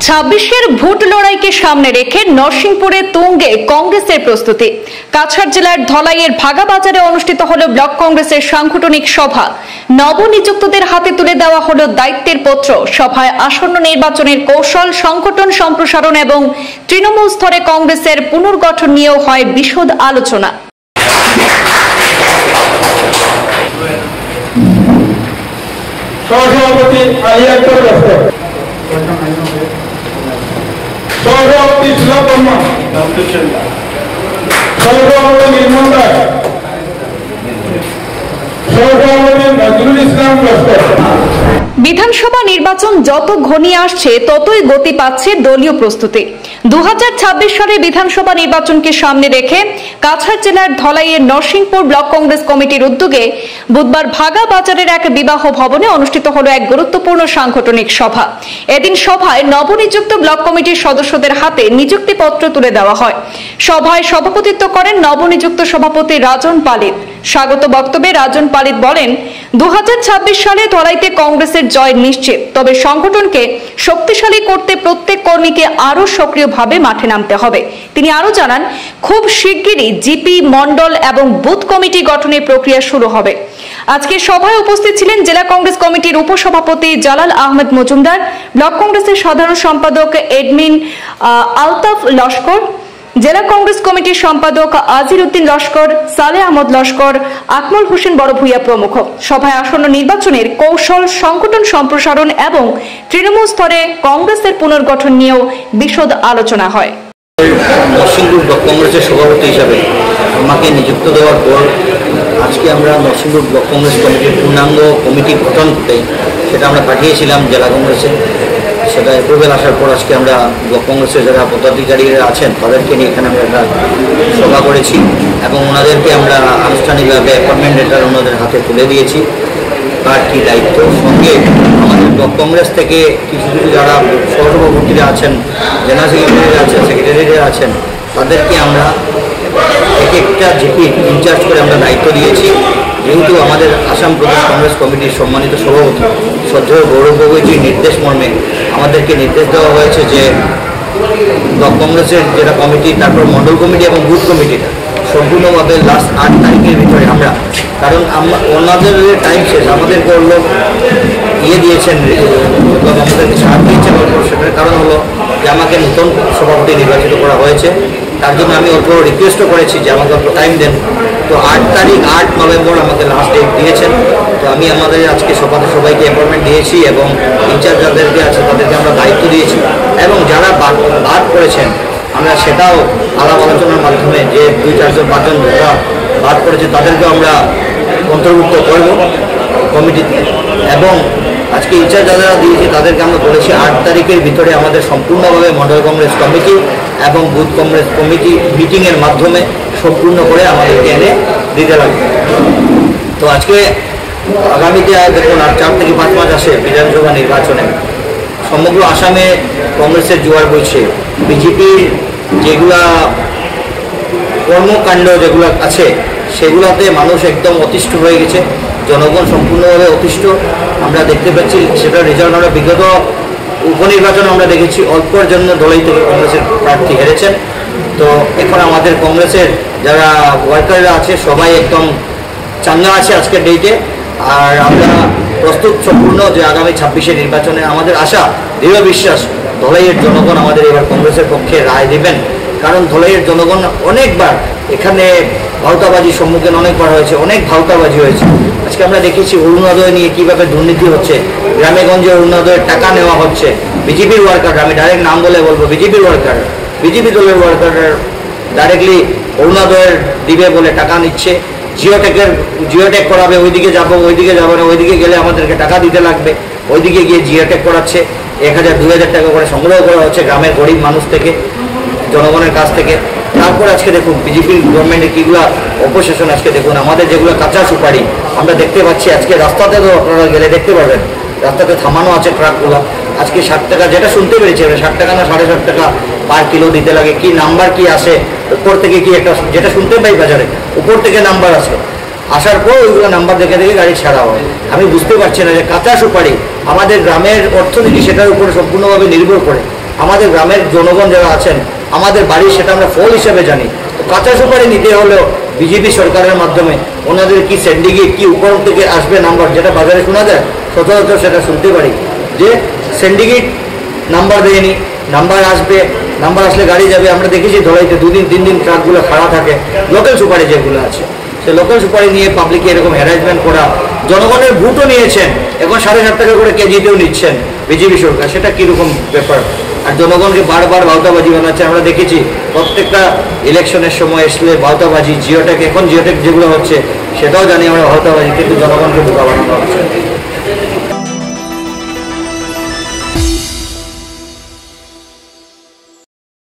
ছাব্বিশের ভোট লড়াইকে সামনে রেখে নরসিংপুরে তুঙ্গে কংগ্রেসের প্রস্তুতি। কাছাড় জেলার ধলাইয়ের ভাগাবাজারে অনুষ্ঠিত হলো ব্লক কংগ্রেসের সাংগঠনিক সভা। নবনিযুক্তদের হাতে তুলে দেওয়া হলো দায়িত্বের পত্র। সভায় আসন্ন নির্বাচনের কৌশল, সংগঠন সম্প্রসারণ এবং তৃণমূল স্তরে কংগ্রেসের পুনর্গঠন নিয়েও হয় বিশদ আলোচনা। সভাপতি আলিয়াকর লস্কর, সভাপতি শিলা বর্মা, সভাপতি নির্মল রায়, সভাপতি নজরুল ইসলাম লস্কর। বিধানসভা নির্বাচন যত ঘনিয়ে আসছে ততই গতি পাচ্ছে দলীয় প্রস্তুতি। 2026 সালে বিধানসভা নির্বাচনকে সামনে রেখে কাছাড় জেলার ধলাইয়ের নরসিংপুর ব্লক কংগ্রেস কমিটির উদ্যোগে বুধবার ভাগা বাজারের এক বিবাহ ভবনে অনুষ্ঠিত হলো এক গুরুত্বপূর্ণ সাংগঠনিক সভা। এদিন সভায় নবনিযুক্ত ব্লক কমিটির সদস্যদের হাতে নিযুক্তিপত্র তুলে দেওয়া হয়। সভায় সভাপতিত্ব করেন নবনিযুক্ত সভাপতি রাজন পালিত। স্বাগত বক্তব্যে রাজন পালিত বলেন, 2026 সালে ধলাইতে কংগ্রেসের জয় নিশ্চিত, তবে সংগঠনকে শক্তিশালী করতে প্রত্যেক কর্মীকে আরো সক্রিয়ভাবে মাঠে নামতে হবে। তিনি আরো জানান, খুব শিগগিরই জিপি, মন্ডল এবং বুথ কমিটি গঠনের প্রক্রিয়া শুরু হবে। আজকে সভায় উপস্থিত ছিলেন জেলা কংগ্রেস কমিটির উপসভাপতি জালাল আহমেদ মজুমদার, ব্লক কংগ্রেসের সাধারণ সম্পাদক এডমিন আলতাফ লস্কর, জেলা কংগ্রেস কমিটির সম্পাদক আজির উদ্দিন লস্কর, সালে আহমদ লস্কর, আকমল হোসেন বড়ভূইয়া প্রমুখ। সভায় আসন্ন নির্বাচনের কৌশল, সংগঠন সম্প্রসারণ এবং তৃণমূল স্তরে কংগ্রেসের পুনর্গঠন নিয়েও বিশদ আলোচনা হয়। নরসিংপুর ব্লক কংগ্রেসের সভাপতি হিসাবে আমাকে নিযুক্ত দেওয়ার পর আজকে আমরা নরসিংপুর ব্লক কংগ্রেস কমিটির পূর্ণাঙ্গ কমিটি গঠন করতে সেটা আমরা পাঠিয়েছিলাম জেলা কংগ্রেসে। সেটা অ্যাপ্রুভেল আসার পর আজকে আমরা ব্লক কংগ্রেসের যারা পদাধিকারীরা আছেন তাদেরকে নিয়ে এখানে আমরা একটা সভা করেছি এবং ওনাদেরকে আমরা আনুষ্ঠানিকভাবে অ্যাপয়েন্টমেন্ট লেটার ওনাদের হাতে তুলে দিয়েছি। আর কি দায়িত্ব সঙ্গে আমাদের ব্লক কংগ্রেস থেকে কিছু কিছু যারা সহসভাপতিরা আছেন, জেনারেল সেক্রেটারিরা আছেন, সেক্রেটারিরা আছেন, তাদেরকে আমরা এক একটা জিপি ইনচার্জ করে আমরা দায়িত্ব দিয়েছি। যেহেতু আমাদের আসাম প্রদেশ কংগ্রেস কমিটির সম্মানিত সভাপতি শ্রদ্ধেয় গৌরব গগৈজির নির্দেশ মর্মে আমাদেরকে নির্দেশ দেওয়া হয়েছে যে ব্লক কংগ্রেসের যেটা কমিটি, তারপর মন্ডল কমিটি এবং বুথ কমিটিটা সম্পূর্ণভাবে লাস্ট 8 তারিখের ভিতরে আমরা, কারণ ওনাদের টাইম শেষ, আমাদেরকে লোক দিয়েছেন, আমাদেরকে ছাড় দিয়েছেন। সেটার কারণ হলো যে আমাকে নতুন সভাপতি নির্বাচিত করা হয়েছে, তার জন্য আমি অল্প রিকোয়েস্টও করেছি যে আমাকে অল্প টাইম দেন। তো 8 নভেম্বর আমাকে লাস্ট ডেট দিয়েছেন। তো আমি আমাদের আজকে সবাইকে অ্যাপয়েন্টমেন্ট দিয়েছি এবং ইনচার্জ যাদেরকে আছে তাদেরকে আমরা দায়িত্ব দিয়েছি এবং যারা বাদ করেছেন আমরা সেটাও আলাপ আলোচনার মাধ্যমে যে 2-4-5 যারা বাদ করেছে তাদেরকেও আমরা অন্তর্ভুক্ত করব কমিটিতে। এবং আজকে ইনচার্জ যারা দিয়েছি তাদেরকে আমরা বলেছি 8 তারিখের ভিতরে আমাদের সম্পূর্ণভাবে মন্ডল কংগ্রেস কমিটি এবং বুথ কংগ্রেস কমিটি মিটিংয়ের মাধ্যমে সম্পূর্ণ করে আমাদেরকে এনে দিতে লাগবে। তো আজকে আগামীতে দেখুন আর 4 থেকে 5 মাস আসে বিধানসভা নির্বাচনে, সমগ্র আসামে কংগ্রেসের জোয়ার বইছে। বিজেপির যেগুলা কর্মকাণ্ড যেগুলো আছে সেগুলোতে মানুষ একদম অতিষ্ঠ হয়ে গেছে, জনগণ সম্পূর্ণভাবে অতিষ্ঠ আমরা দেখতে পাচ্ছি। সেটা রেজাল্ট আমরা বিগত উপনির্বাচনে আমরা দেখেছি, অল্পর জন্য দলেই থেকে কংগ্রেসের প্রার্থী হেরেছেন। তো এখন আমাদের কংগ্রেসের যারা ওয়ার্কাররা আছে সবাই একদম চাঙ্গা আছে আজকের ডেটে। আর আমরা প্রস্তুত সম্পূর্ণ যে আগামী 26-এর নির্বাচনে আমাদের আশা, দৃঢ় বিশ্বাস ধলাইয়ের জনগণ আমাদের এবার কংগ্রেসের পক্ষে রায় দেবেন। কারণ ধলাইয়ের জনগণ অনেকবার এখানে ভাওতাবাজির সম্মুখীন অনেকবার হয়েছে, অনেক ভাওতাবাজি হয়েছে। আজকে আমরা দেখেছি অরুণোদয় নিয়ে কীভাবে দুর্নীতি হচ্ছে, গ্রামে গঞ্জে অরুণোদয়ের টাকা নেওয়া হচ্ছে। বিজেপির ওয়ার্কার, আমি ডাইরেক্ট নাম বলে বলবো, বিজেপির ওয়ার্কার, বিজেপি দলের ওয়ার্কার ডাইরেক্টলি অরুণোদয়ের দিবে বলে টাকা নিচ্ছে। জিওটেক করাবে, ওইদিকে যাবো না, ওইদিকে গেলে আমাদেরকে টাকা দিতে লাগবে, ওইদিকে গিয়ে জিওটেক করাচ্ছে। 1000-2000 টাকা করে সংগ্রহ করা হচ্ছে গ্রামের গরিব মানুষ থেকে, জনগণের কাছ থেকে। তারপর আজকে দেখুন বিজেপির গভর্নমেন্টের কীগুলো অপশাসন। আজকে দেখুন আমাদের যেগুলো কাঁচা সুপারি আমরা দেখতে পাচ্ছি, আজকে রাস্তাতে তো আপনারা গেলে দেখতে পাবেন রাস্তাতে থামানো আছে ট্রাকগুলো। আজকে 60 টাকা, যেটা শুনতে পেরেছি 60 টাকা না 7.5 টাকা পার কিলো দিতে লাগে। কি নাম্বার কি আসে উপর থেকে, কি একটা যেটা শুনতে পাই বাজারে উপর থেকে নাম্বার আসে, আসার পর ওইগুলো নাম্বার দেখে দেখে গাড়ি ছাড়া হয়। আমি বুঝতে পারছি না যে কাঁচা সুপারি আমাদের গ্রামের অর্থনীতি সেটার উপরে সম্পূর্ণভাবে নির্ভর করে। আমাদের গ্রামের জনগণ যারা আছেন আমাদের বাড়ি সেটা আমরা ফল হিসেবে জানি। তো কাঁচা সুপারি নিতে হলেও বিজেপি সরকারের মাধ্যমে ওনাদের কি সিন্ডিকেট কি উপর থেকে আসবে নাম্বার, যেটা বাজারে শোনা যায় সচরাচর সেটা শুনতে পারি যে সিন্ডিকেট নাম্বার দেয়নি, নাম্বার আসবে, নাম্বার আসলে গাড়ি যাবে। আমরা দেখেছি ধলাইতে 2 দিন 3 দিন ট্রাকগুলো খাড়া থাকে, লোকাল সুপারি যেগুলো আছে সে লোকাল সুপারি নিয়ে পাবলিকে এরকম হ্যারাসমেন্ট করা। জনগণের ভোটও নিয়েছেন, এখন 7.5 টাকা করে কেজিতেও নিচ্ছেন বিজেপি সরকার, সেটা কীরকম ব্যাপার? আর জনগণকে বারবার ভাওতাবাজি বানাচ্ছে। আমরা দেখেছি প্রত্যেকটা ইলেকশনের সময় আসলে ভাওতাবাজি, জিওটেক, এখন জিওটেক যেগুলো হচ্ছে সেটাও জানি আমরা ভাওতাবাজি, কিন্তু জনগণকে বোকা বানানো হচ্ছে।